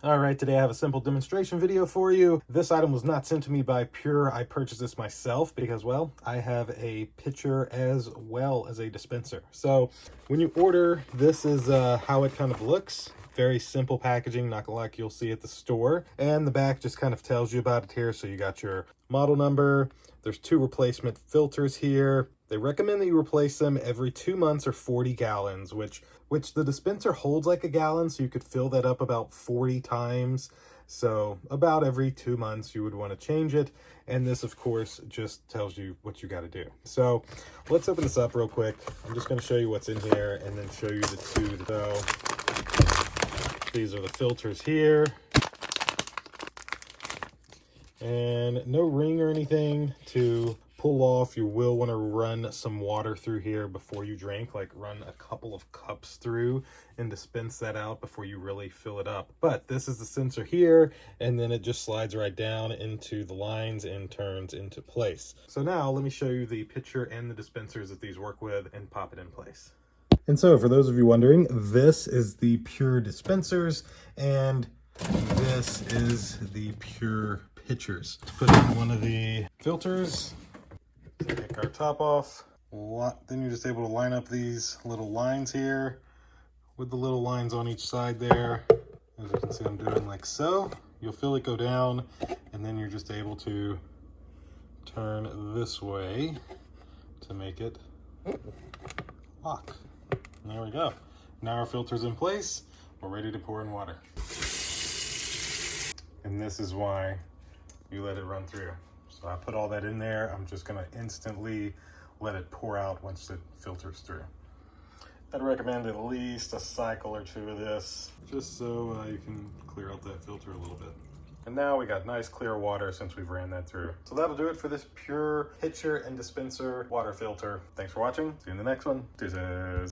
All right, today I have a simple demonstration video for you. This item was not sent to me by PUR. I purchased this myself because, well, I have a pitcher as well as a dispenser. So when you order, this is how it kind of looks. Very simple packaging, not gonna lie, you'll see at the store. And the back just kind of tells you about it here. So you got your model number. There's 2 replacement filters here. They recommend that you replace them every 2 months or 40 gallons, which the dispenser holds like a gallon, so you could fill that up about 40 times. So about every 2 months you would want to change it. And this, of course, just tells you what you got to do. So let's open this up real quick. I'm just going to show you what's in here and then show you the 2. So these are the filters here. And no ring or anything to pull off. You will want to run some water through here before you drink, like run a couple of cups through and dispense that out before you really fill it up. But this is the sensor here, and then it just slides right down into the lines and turns into place. So now let me show you the pitcher and the dispensers that these work with and pop it in place. And so for those of you wondering, this is the PUR dispensers and this is the PUR pitchers. To put in one of the filters, take our top off. Then you're just able to line up these little lines here with the little lines on each side there. As you can see, I'm doing like so. You'll feel it go down, and then you're just able to turn this way to make it lock. And there we go. Now our filter's in place. We're ready to pour in water. And this is why you let it run through. So I put all that in there. I'm just gonna instantly let it pour out once it filters through. I'd recommend at least a cycle or 2 of this, just so you can clear out that filter a little bit. And now we got nice clear water since we've ran that through. So that'll do it for this PUR pitcher and dispenser water filter. Thanks for watching. See you in the next one. Deuces.